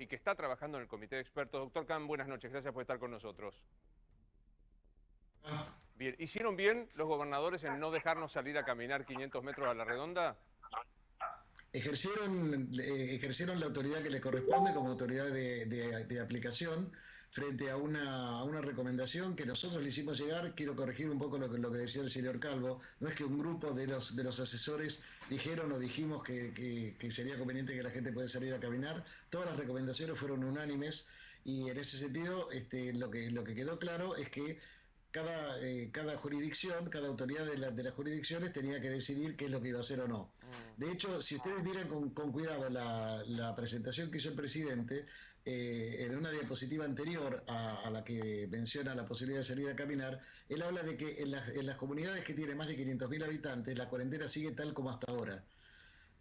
que está trabajando en el comité de expertos. Doctor Kahn, buenas noches, gracias por estar con nosotros. Bien, ¿hicieron bien los gobernadores en no dejarnos salir a caminar 500 metros a la redonda? Ejercieron la autoridad que les corresponde como autoridad de aplicación frente a una recomendación que nosotros le hicimos llegar. Quiero corregir un poco lo que decía el señor Calvo. No es que un grupo de los asesores dijeron o dijimos que sería conveniente que la gente pueda salir a caminar. Todas las recomendaciones fueron unánimes y en ese sentido lo que quedó claro es que cada jurisdicción, cada autoridad de las jurisdicciones tenía que decidir qué es lo que iba a hacer o no. De hecho, si ustedes miran con cuidado la presentación que hizo el presidente, en una diapositiva anterior a la que menciona la posibilidad de salir a caminar, él habla de que en las comunidades que tienen más de 500.000 habitantes, la cuarentena sigue tal como hasta ahora.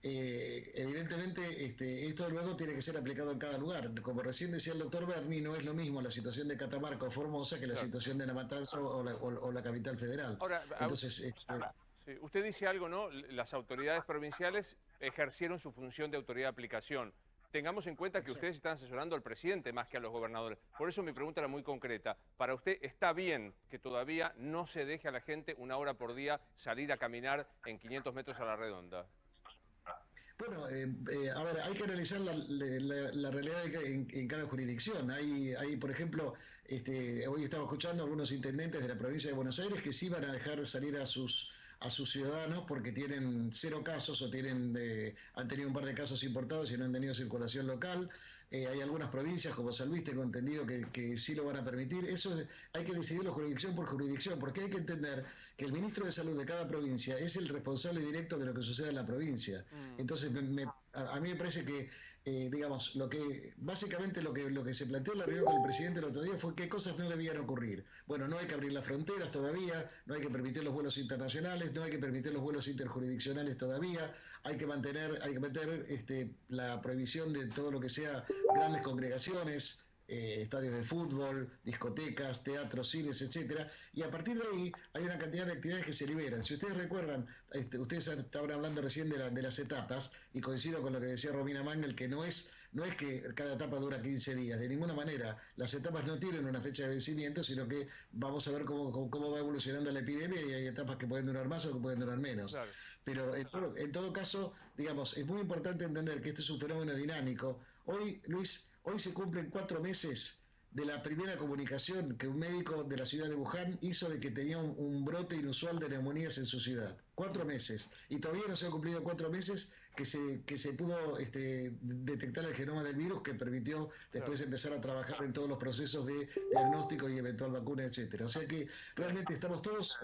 Evidentemente, esto luego tiene que ser aplicado en cada lugar. Como recién decía el doctor Berni, no es lo mismo la situación de Catamarca o Formosa que la Claro. situación de La Matanza o la capital federal. Ahora, Entonces, sí, usted dice algo, ¿no? Las autoridades provinciales ejercieron su función de autoridad de aplicación. Tengamos en cuenta que ustedes están asesorando al presidente más que a los gobernadores. Por eso mi pregunta era muy concreta. ¿Para usted está bien que todavía no se deje a la gente 1 hora por día salir a caminar en 500 metros a la redonda? bueno, a ver, hay que analizar la realidad en cada jurisdicción. Por ejemplo, hoy estaba escuchando a algunos intendentes de la provincia de Buenos Aires que sí van a dejar salir a sus ciudadanos porque tienen 0 casos o han tenido un par de casos importados y no han tenido circulación local. Hay algunas provincias como San Luis, tengo entendido que sí lo van a permitir. Hay que decidirlo jurisdicción por jurisdicción, porque hay que entender que el ministro de Salud de cada provincia es el responsable directo de lo que sucede en la provincia. Entonces, a mí me parece que, digamos, básicamente lo que se planteó en la reunión con el presidente el otro día fue qué cosas no debían ocurrir. Bueno, no hay que abrir las fronteras todavía, no hay que permitir los vuelos internacionales, no hay que permitir los vuelos interjurisdiccionales todavía, hay que meter la prohibición de todo lo que sea grandes congregaciones, estadios de fútbol, discotecas, teatros, cines, etcétera, y a partir de ahí hay una cantidad de actividades que se liberan. Si ustedes recuerdan, ustedes estaban hablando recién de las etapas, y coincido con lo que decía Romina Mangel, que no es que cada etapa dura 15 días, de ninguna manera. Las etapas no tienen una fecha de vencimiento, sino que vamos a ver cómo va evolucionando la epidemia, y hay etapas que pueden durar más o que pueden durar menos. Claro. Pero en todo caso, digamos, es muy importante entender que este es un fenómeno dinámico. Hoy, Luis, hoy se cumplen 4 meses de la primera comunicación que un médico de la ciudad de Wuhan hizo de que tenía un brote inusual de neumonías en su ciudad. 4 meses. Y todavía no se han cumplido 4 meses que se pudo detectar el genoma del virus, que permitió Claro. después empezar a trabajar en todos los procesos de diagnóstico y eventual vacuna, etcétera. O sea que Sí. realmente estamos todos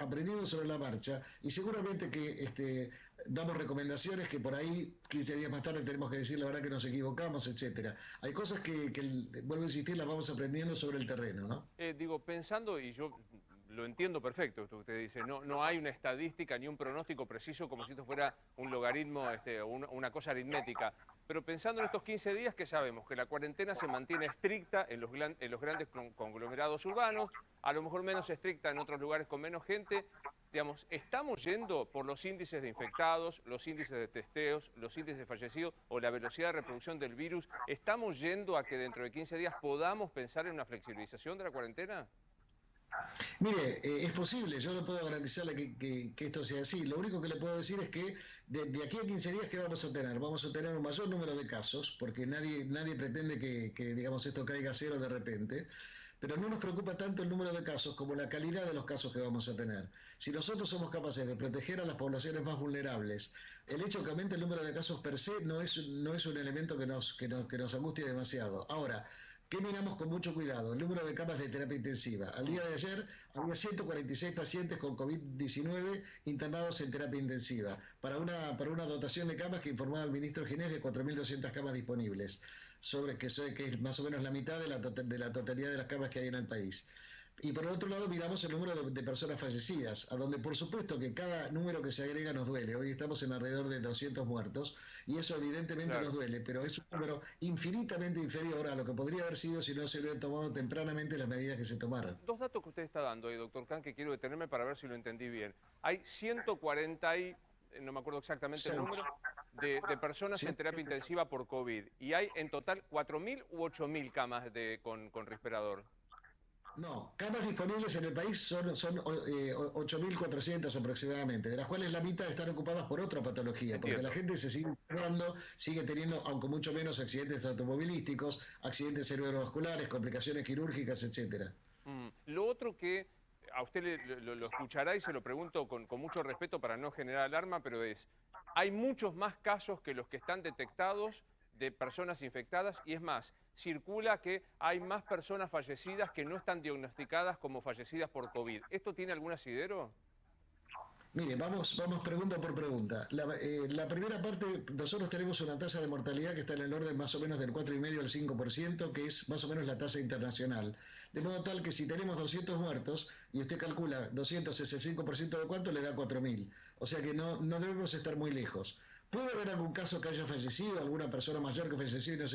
aprendiendo sobre la marcha, y seguramente que damos recomendaciones que por ahí 15 días más tarde tenemos que decir la verdad que nos equivocamos, etcétera. Hay cosas que vuelvo a insistir, las vamos aprendiendo sobre el terreno, ¿no? Digo, pensando, y yo lo entiendo perfecto, esto que usted dice, no hay una estadística ni un pronóstico preciso como si esto fuera un logaritmo o una cosa aritmética, pero pensando en estos 15 días que sabemos que la cuarentena se mantiene estricta en los grandes conglomerados urbanos, a lo mejor menos estricta en otros lugares con menos gente, digamos, ¿estamos yendo por los índices de infectados, los índices de testeos, los índices de fallecidos o la velocidad de reproducción del virus? ¿Estamos yendo a que dentro de 15 días podamos pensar en una flexibilización de la cuarentena? Mire, es posible, yo no puedo garantizarle que esto sea así. Lo único que le puedo decir es que de aquí a 15 días, ¿qué vamos a tener? Vamos a tener un mayor número de casos, porque nadie pretende que, digamos, esto caiga a cero de repente, pero no nos preocupa tanto el número de casos como la calidad de los casos que vamos a tener. Si nosotros somos capaces de proteger a las poblaciones más vulnerables, el hecho que aumente el número de casos per se no es un elemento que nos angustie demasiado. Ahora, ¿qué miramos con mucho cuidado? El número de camas de terapia intensiva. Al día de ayer había 146 pacientes con COVID-19 internados en terapia intensiva, para una dotación de camas que informaba el ministro Ginés de 4.200 camas disponibles, que es más o menos la mitad de la totalidad de las camas que hay en el país. Y por otro lado miramos el número de personas fallecidas, a donde por supuesto que cada número que se agrega nos duele. Hoy estamos en alrededor de 200 muertos, y eso evidentemente nos Claro. duele, pero es un número infinitamente inferior a lo que podría haber sido si no se hubieran tomado tempranamente las medidas que se tomaron. Dos datos que usted está dando ahí, doctor Kahn, que quiero detenerme para ver si lo entendí bien. Hay 140 y, no me acuerdo exactamente el Seis. número, de personas Sí. en terapia intensiva por COVID y hay en total 4.000 u 8.000 camas con respirador. No, camas disponibles en el país son 8.400 aproximadamente, de las cuales la mitad están ocupadas por otra patología, porque la Entiendo. gente se sigue enfermando, sigue teniendo, aunque mucho menos, accidentes automovilísticos, accidentes cerebrovasculares, complicaciones quirúrgicas, etcétera. Lo otro que a usted lo escuchará y se lo pregunto con mucho respeto para no generar alarma, pero hay muchos más casos que los que están detectados de personas infectadas y es más, circula que hay más personas fallecidas que no están diagnosticadas como fallecidas por COVID. ¿Esto tiene algún asidero? Mire, vamos pregunta por pregunta. La primera parte, nosotros tenemos una tasa de mortalidad que está en el orden más o menos del 4,5 al 5%, que es más o menos la tasa internacional. De modo tal que si tenemos 200 muertos y usted calcula 200 es el 5% de cuánto, le da 4.000. O sea que no debemos estar muy lejos. ¿Puede haber algún caso que haya fallecido, alguna persona mayor que falleció y no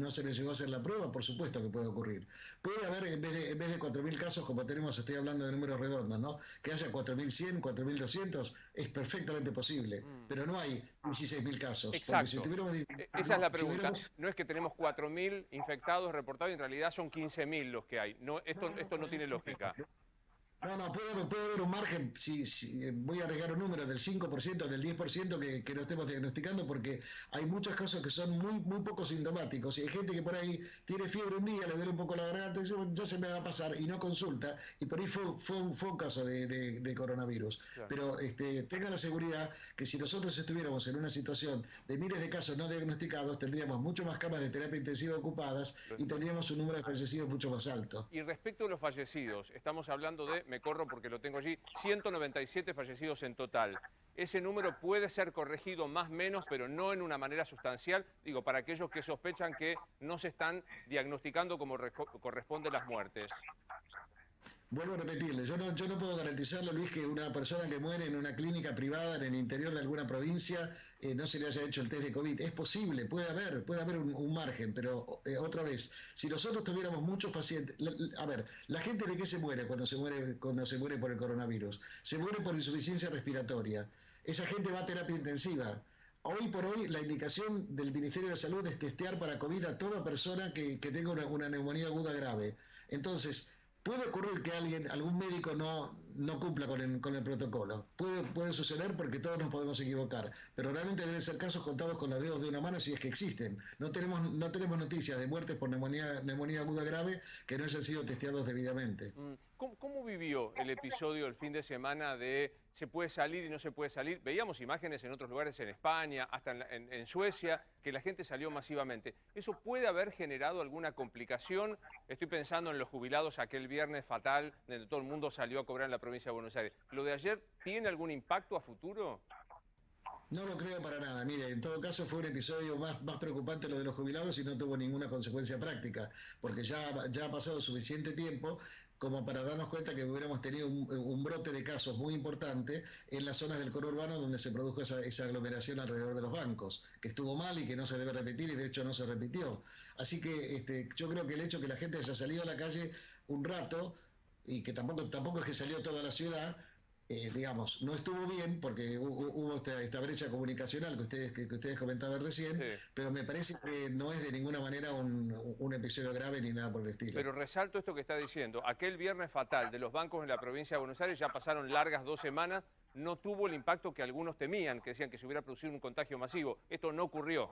se le llegó a hacer la prueba? Por supuesto que puede ocurrir. Puede haber, en vez de 4.000 casos, como tenemos, estoy hablando de números redondos, ¿no? Que haya 4.100, 4.200, es perfectamente posible. Pero no hay 16.000 casos. Porque si Exacto. tuviéramos, Esa es la si pregunta. hubiéramos No es que tenemos 4.000 infectados reportados y en realidad son 15.000 los que hay. No, esto no tiene lógica. No, puede haber un margen, si voy a arriesgar un número del 5%, del 10% que no estemos diagnosticando, porque hay muchos casos que son muy poco sintomáticos, y hay gente que por ahí tiene fiebre un día, le duele un poco la garganta, y dice, "Bueno, ya se me va a pasar", y no consulta, y por ahí fue un caso de coronavirus. Claro. Pero tenga la seguridad que si nosotros estuviéramos en una situación de miles de casos no diagnosticados, tendríamos mucho más camas de terapia intensiva ocupadas Lo y entiendo. tendríamos un número de fallecidos mucho más alto. Y respecto a los fallecidos, estamos hablando de, me corro porque lo tengo allí, 197 fallecidos en total. Ese número puede ser corregido más o menos, pero no en una manera sustancial. Digo, para aquellos que sospechan que no se están diagnosticando como corresponde las muertes. Vuelvo a repetirle, yo no puedo garantizarle, Luis, que una persona que muere en una clínica privada en el interior de alguna provincia no se le haya hecho el test de COVID. Es posible, puede haber un margen, pero otra vez, si nosotros tuviéramos muchos pacientes, a ver, la gente de qué se muere cuando se muere por el coronavirus, se muere por insuficiencia respiratoria. Esa gente va a terapia intensiva. Hoy por hoy la indicación del Ministerio de Salud es testear para COVID a toda persona que tenga una neumonía aguda grave. Entonces, puede ocurrir que algún médico no cumpla con el protocolo. Puede suceder porque todos nos podemos equivocar, pero realmente deben ser casos contados con los dedos de una mano si es que existen. No tenemos noticias de muertes por neumonía aguda grave que no hayan sido testeados debidamente. ¿Cómo vivió el episodio el fin de semana de se puede salir y no se puede salir? Veíamos imágenes en otros lugares, en España, hasta en Suecia, que la gente salió masivamente. ¿Eso puede haber generado alguna complicación? Estoy pensando en los jubilados aquel viernes fatal, donde todo el mundo salió a cobrar en la provincia de Buenos Aires. ¿Lo de ayer tiene algún impacto a futuro? No lo creo para nada. Mire, en todo caso fue un episodio más preocupante lo de los jubilados y no tuvo ninguna consecuencia práctica, porque ya ha pasado suficiente tiempo como para darnos cuenta que hubiéramos tenido un brote de casos muy importante en las zonas del conurbano donde se produjo esa aglomeración alrededor de los bancos, que estuvo mal y que no se debe repetir y de hecho no se repitió. Así que yo creo que el hecho que la gente haya salido a la calle un rato y que tampoco es que salió toda la ciudad, digamos, no estuvo bien porque hubo esta brecha comunicacional que ustedes comentaban recién, Sí. pero me parece que no es de ninguna manera un episodio grave ni nada por el estilo. Pero resalto esto que está diciendo. Aquel viernes fatal de los bancos en la provincia de Buenos Aires, ya pasaron largas 2 semanas, no tuvo el impacto que algunos temían, que decían que se hubiera producido un contagio masivo. Esto no ocurrió.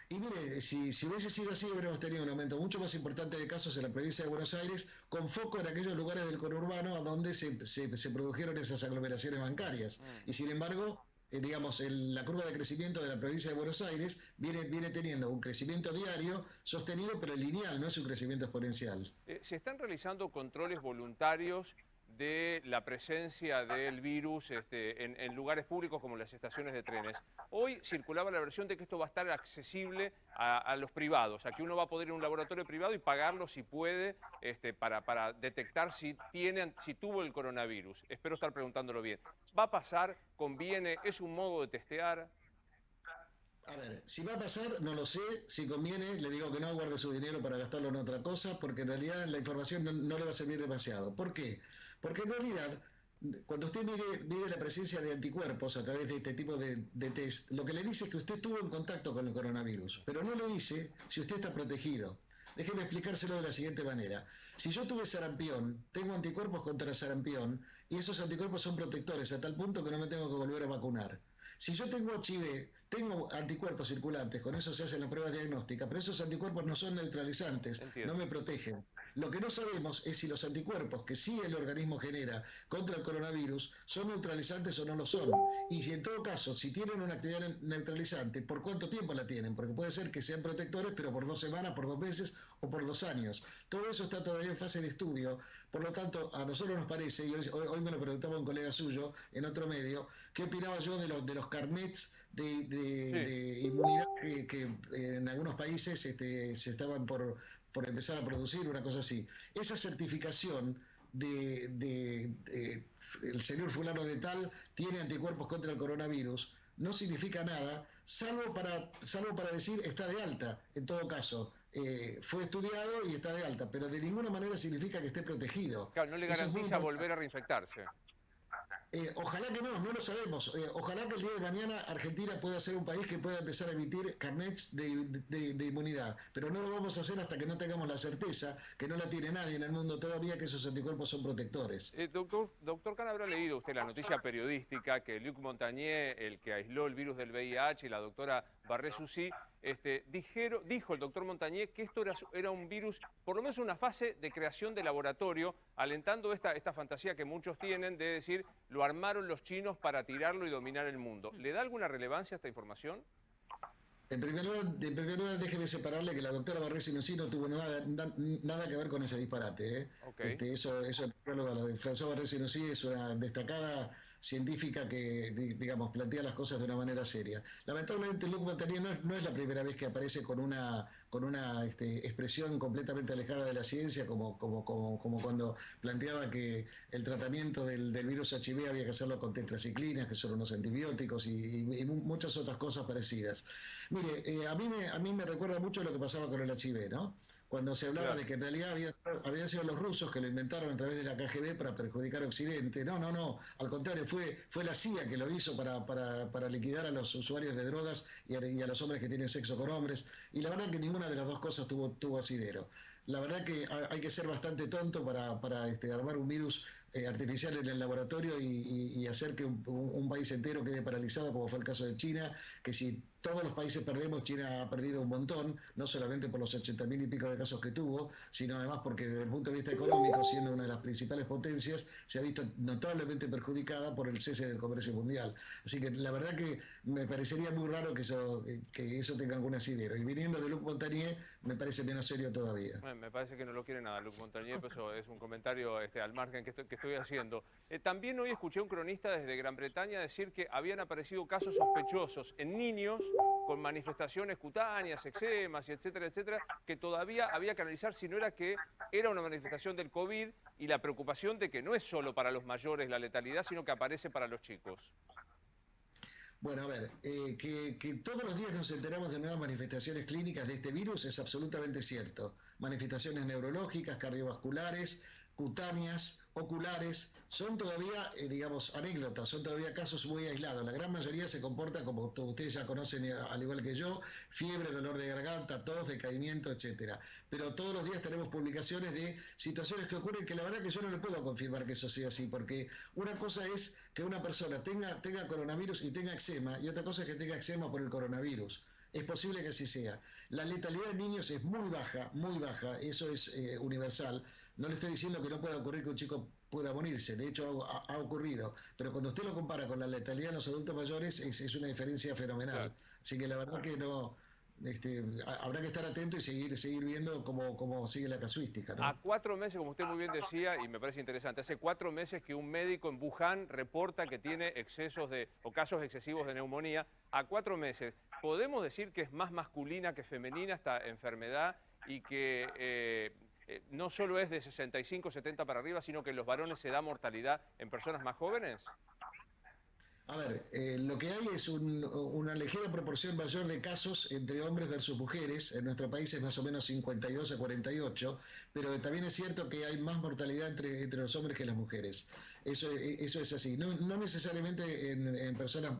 Y mire, si hubiese sido así, hubiéramos tenido un aumento mucho más importante de casos en la provincia de Buenos Aires, con foco en aquellos lugares del conurbano a donde se produjeron esas aglomeraciones bancarias. Y sin embargo, digamos, la curva de crecimiento de la provincia de Buenos Aires viene teniendo un crecimiento diario sostenido, pero lineal, no es un crecimiento exponencial. ¿Se están realizando controles voluntarios de la presencia del virus en lugares públicos como las estaciones de trenes? Hoy circulaba la versión de que esto va a estar accesible a los privados, a que uno va a poder ir a un laboratorio privado y pagarlo si puede para detectar si tuvo el coronavirus. Espero estar preguntándolo bien. ¿Va a pasar? ¿Conviene? ¿Es un modo de testear? A ver, si va a pasar, no lo sé. Si conviene, le digo que no guarde su dinero para gastarlo en otra cosa, porque en realidad la información no le va a servir demasiado. ¿Por qué? Porque en realidad cuando usted mide la presencia de anticuerpos a través de este tipo de test, lo que le dice es que usted estuvo en contacto con el coronavirus, pero no le dice si usted está protegido. Déjeme explicárselo de la siguiente manera. Si yo tuve sarampión, tengo anticuerpos contra el sarampión y esos anticuerpos son protectores a tal punto que no me tengo que volver a vacunar. Si yo tengo HIV, tengo anticuerpos circulantes, con eso se hacen las pruebas diagnósticas, pero esos anticuerpos no son neutralizantes, no Entiendo. me protegen. Lo que no sabemos es si los anticuerpos que sí el organismo genera contra el coronavirus son neutralizantes o no lo son. Y si en todo caso, si tienen una actividad neutralizante, ¿por cuánto tiempo la tienen? Porque puede ser que sean protectores, pero por 2 semanas, por 2 meses o por 2 años. Todo eso está todavía en fase de estudio. Por lo tanto, a nosotros nos parece, y hoy me lo preguntaba un colega suyo en otro medio, ¿qué opinaba yo de los carnets Sí. de inmunidad que en algunos países se estaban por empezar a producir, una cosa así? Esa certificación de el señor fulano de tal tiene anticuerpos contra el coronavirus no significa nada, salvo para decir está de alta, en todo caso. Fue estudiado y está de alta, pero de ninguna manera significa que esté protegido. Claro, no le Eso es muy garantiza importante. volver a reinfectarse. Ojalá que no, no lo sabemos. Ojalá que el día de mañana Argentina pueda ser un país que pueda empezar a emitir carnets de inmunidad, pero no lo vamos a hacer hasta que no tengamos la certeza, que no la tiene nadie en el mundo todavía, que esos anticuerpos son protectores. Doctor Can, ¿habrá leído usted la noticia periodística que Luc Montagnier, el que aisló el virus del VIH, y la doctora Barré-Soucy, dijo el doctor Montagnier que esto era un virus, por lo menos una fase de creación de laboratorio, alentando esta fantasía que muchos tienen de decir, lo armaron los chinos para tirarlo y dominar el mundo. ¿Le da alguna relevancia esta información? En primer lugar, déjeme separarle que la doctora Barré-Sinocí no tuvo nada que ver con ese disparate. Ok. Eso en primer lugar, la de François Barré-Sinocí es una destacada científica que, digamos, plantea las cosas de una manera seria. Lamentablemente, Luc Montagnier no es la primera vez que aparece con una expresión completamente alejada de la ciencia, como cuando planteaba que el tratamiento del virus HIV había que hacerlo con tetraciclinas, que son unos antibióticos, y muchas otras cosas parecidas. Mire, a mí me recuerda mucho lo que pasaba con el HIV, ¿no? Cuando se hablaba de Claro. que en realidad habían sido los rusos que lo inventaron a través de la KGB para perjudicar a Occidente. No, no, no. Al contrario, fue la CIA que lo hizo para liquidar a los usuarios de drogas y a los hombres que tienen sexo con hombres. Y la verdad que ninguna de las dos cosas tuvo asidero. La verdad que hay que ser bastante tonto para armar un virus artificial en el laboratorio y hacer que un país entero quede paralizado, como fue el caso de China, que si todos los países perdemos, China ha perdido un montón, no solamente por los 80.000 y pico de casos que tuvo, sino además porque desde el punto de vista económico, siendo una de las principales potencias, se ha visto notablemente perjudicada por el cese del comercio mundial. Así que la verdad que me parecería muy raro que eso tenga algún asidero. Y viniendo de Luc Montagnier, me parece menos serio todavía. Me parece que no lo quiere nada Luc Montagnier, pero eso es un comentario al margen que estoy haciendo. También hoy escuché a un cronista desde Gran Bretaña decir que habían aparecido casos sospechosos en niños con manifestaciones cutáneas, eczemas y etcétera, etcétera, que todavía había que analizar si no era que era una manifestación del COVID y la preocupación de que no es solo para los mayores la letalidad, sino que aparece para los chicos. Bueno, a ver, que todos los días nos enteramos de nuevas manifestaciones clínicas de este virus es absolutamente cierto. Manifestaciones neurológicas, cardiovasculares, cutáneas, oculares, son todavía, digamos, anécdotas, son todavía casos muy aislados. La gran mayoría se comporta como ustedes ya conocen, al igual que yo, fiebre, dolor de garganta, tos, decaimiento, etcétera. Pero todos los días tenemos publicaciones de situaciones que ocurren que la verdad que yo no le puedo confirmar que eso sea así, porque una cosa es que una persona tenga coronavirus y tenga eczema, y otra cosa es que tenga eczema por el coronavirus. Es posible que así sea. La letalidad en niños es muy baja, eso es universal. No le estoy diciendo que no pueda ocurrir que un chico pueda morirse, de hecho ha ocurrido, pero cuando usted lo compara con la letalidad en los adultos mayores es una diferencia fenomenal. Claro. Así que la verdad que no, habrá que estar atento y seguir viendo cómo sigue la casuística, A ¿no? 4 meses, como usted muy bien decía, y me parece interesante, hace 4 meses que un médico en Wuhan reporta que tiene excesos o casos excesivos de neumonía. A 4 meses, ¿podemos decir que es más masculina que femenina esta enfermedad y que no solo es de 65, 70 para arriba, sino que en los varones se da mortalidad en personas más jóvenes? A ver, lo que hay es una ligera proporción mayor de casos entre hombres versus mujeres. En nuestro país es más o menos 52 a 48, pero también es cierto que hay más mortalidad entre los hombres que las mujeres. Eso es así. No necesariamente en personas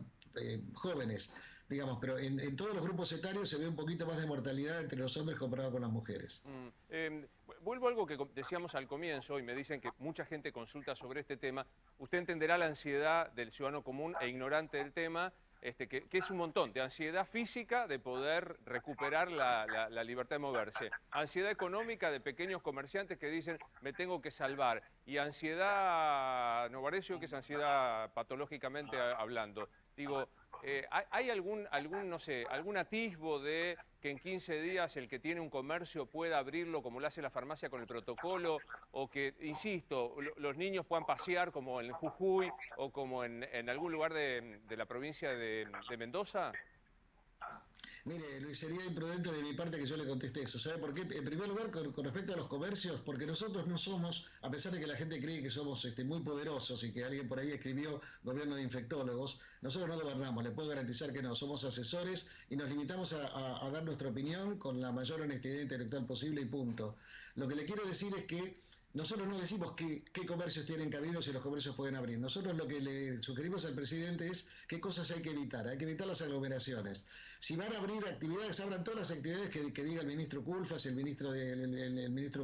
jóvenes, digamos, pero en todos los grupos etarios se ve un poquito más de mortalidad entre los hombres comparado con las mujeres. Vuelvo a algo que decíamos al comienzo y me dicen que mucha gente consulta sobre este tema. Usted entenderá la ansiedad del ciudadano común e ignorante del tema, que es un montón, de ansiedad física de poder recuperar la libertad de moverse, ansiedad económica de pequeños comerciantes que dicen me tengo que salvar, y ansiedad, Novarecio, que es ansiedad patológicamente hablando. Digo, ¿hay no sé, algún atisbo de que en 15 días el que tiene un comercio pueda abrirlo como lo hace la farmacia con el protocolo? O que, insisto, los niños puedan pasear como en Jujuy o como en algún lugar de la provincia de Mendoza. Mire, Luis, sería imprudente de mi parte que yo le conteste eso. ¿Sabe por qué? En primer lugar, con respecto a los comercios, porque nosotros no somos, a pesar de que la gente cree que somos muy poderosos y que alguien por ahí escribió gobierno de infectólogos, nosotros no gobernamos, le puedo garantizar que no, somos asesores y nos limitamos a dar nuestra opinión con la mayor honestidad intelectual posible y punto. Lo que le quiero decir es que nosotros no decimos qué comercios tienen que abrir o si los comercios pueden abrir. Nosotros lo que le sugerimos al presidente es qué cosas hay que evitar. Hay que evitar las aglomeraciones. Si van a abrir actividades, abran todas las actividades que diga el ministro Culfas, el ministro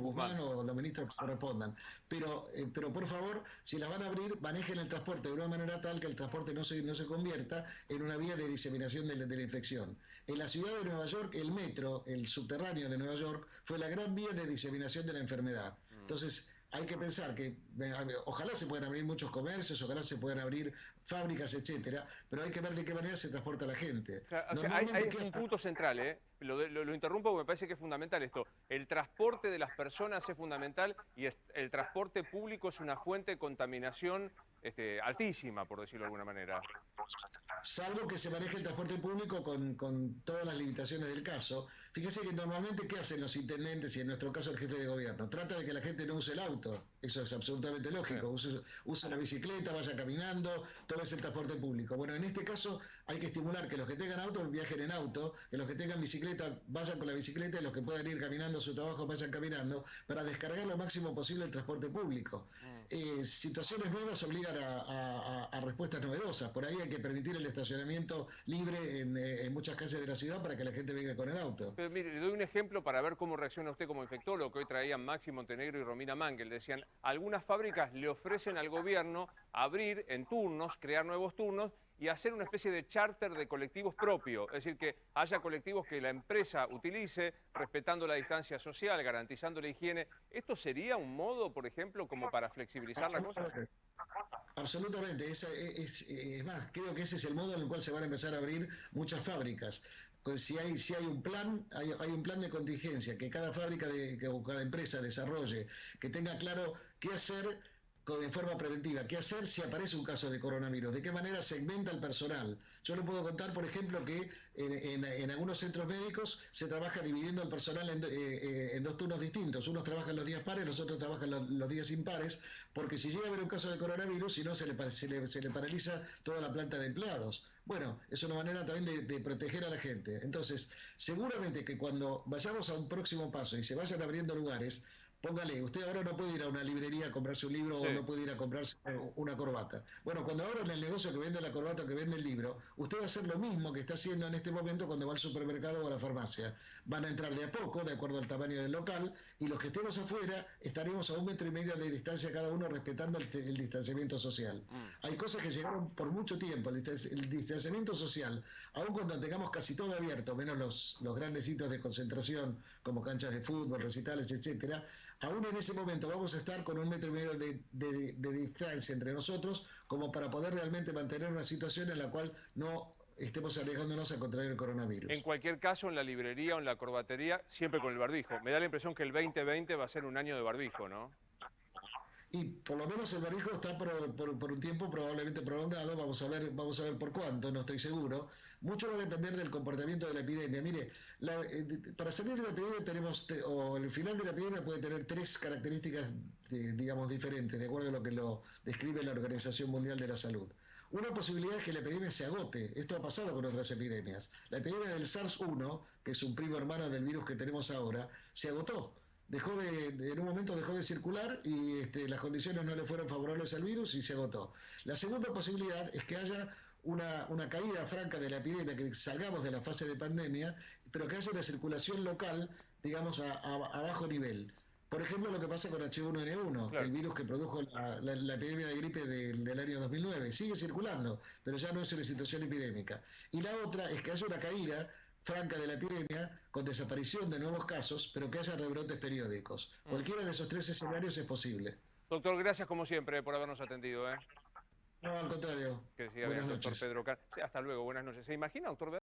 Guzmán o los ministros que correspondan. Pero por favor, si las van a abrir, manejen el transporte de una manera tal que el transporte no se convierta en una vía de diseminación de la infección. En la ciudad de Nueva York, el metro, el subterráneo de Nueva York, fue la gran vía de diseminación de la enfermedad. Entonces, hay que pensar que ojalá se puedan abrir muchos comercios, ojalá se puedan abrir fábricas, etcétera, pero hay que ver de qué manera se transporta la gente. Claro, o sea, hay un punto central, ¿eh? Lo interrumpo porque me parece que es fundamental esto. El transporte de las personas es fundamental y el transporte público es una fuente de contaminación altísima, por decirlo de alguna manera. Salvo que se maneje el transporte público con todas las limitaciones del caso. Fíjese que normalmente, ¿qué hacen los intendentes y en nuestro caso el jefe de gobierno? Trata de que la gente no use el auto, eso es absolutamente lógico, usa la bicicleta, vaya caminando, todo es el transporte público. Bueno, en este caso hay que estimular que los que tengan auto viajen en auto, que los que tengan bicicleta vayan con la bicicleta y los que puedan ir caminando a su trabajo vayan caminando, para descargar lo máximo posible el transporte público. Situaciones nuevas obligan a respuestas novedosas, por ahí hay que permitir el estacionamiento libre en muchas calles de la ciudad para que la gente venga con el auto. Pero mire, le doy un ejemplo para ver cómo reacciona usted como infectólogo, que hoy traían Maxi Montenegro y Romina Mangel. Decían, algunas fábricas le ofrecen al gobierno abrir en turnos, crear nuevos turnos y hacer una especie de charter de colectivos propio. Es decir, que haya colectivos que la empresa utilice, respetando la distancia social, garantizando la higiene. ¿Esto sería un modo, por ejemplo, como para flexibilizar la cosa? Absolutamente, es más, creo que ese es el modo en el cual se van a empezar a abrir muchas fábricas. Pues si hay un plan, hay un plan de contingencia que cada fábrica o cada empresa desarrolle, que tenga claro qué hacer de forma preventiva, qué hacer si aparece un caso de coronavirus, de qué manera segmenta el personal. Yo le puedo contar, por ejemplo, que en algunos centros médicos se trabaja dividiendo el personal en dos turnos distintos. Unos trabajan los días pares, los otros trabajan los días impares, porque si llega a haber un caso de coronavirus, si no se le paraliza toda la planta de empleados. Bueno, es una manera también de proteger a la gente. Entonces, seguramente que cuando vayamos a un próximo paso y se vayan abriendo lugares, póngale, usted ahora no puede ir a una librería a comprarse un libro o no puede ir a comprarse una corbata. Bueno, cuando abran el negocio que vende la corbata o que vende el libro, usted va a hacer lo mismo que está haciendo en este momento cuando va al supermercado o a la farmacia. Van a entrar de a poco, de acuerdo al tamaño del local, y los que estemos afuera estaremos a 1,5 metros de distancia cada uno respetando el distanciamiento social. Hay cosas que llegaron por mucho tiempo, el distanciamiento social, aun cuando tengamos casi todo abierto, menos los grandes sitios de concentración, como canchas de fútbol, recitales, etcétera. Aún en ese momento vamos a estar con 1,5 metros de distancia entre nosotros como para poder realmente mantener una situación en la cual no estemos arriesgándonos a contraer el coronavirus. En cualquier caso, en la librería o en la corbatería, siempre con el barbijo. Me da la impresión que el 2020 va a ser un año de barbijo, ¿no? Y por lo menos el barbijo está por un tiempo probablemente prolongado, vamos a ver por cuánto, no estoy seguro. Mucho va a depender del comportamiento de la epidemia. Mire, para salir de la epidemia o el final de la epidemia puede tener 3 características, digamos, diferentes, de acuerdo a lo que lo describe la Organización Mundial de la Salud. Una posibilidad es que la epidemia se agote. Esto ha pasado con otras epidemias. La epidemia del SARS-1, que es un primo hermano del virus que tenemos ahora, se agotó. en un momento dejó de circular y las condiciones no le fueron favorables al virus y se agotó. La segunda posibilidad es que haya una caída franca de la epidemia, que salgamos de la fase de pandemia, pero que haya una circulación local, digamos, a bajo nivel. Por ejemplo, lo que pasa con H1N1, Claro. el virus que produjo la epidemia de gripe del año 2009. Sigue circulando, pero ya no es una situación epidémica. Y la otra es que haya una caída franca de la epidemia, con desaparición de nuevos casos, pero que haya rebrotes periódicos. Cualquiera de esos tres escenarios es posible. Doctor, gracias como siempre por habernos atendido. No, al contrario. Que siga bien, Buenas doctor noches. Pedro Car. Sí, hasta luego, buenas noches. ¿Se imagina, doctor?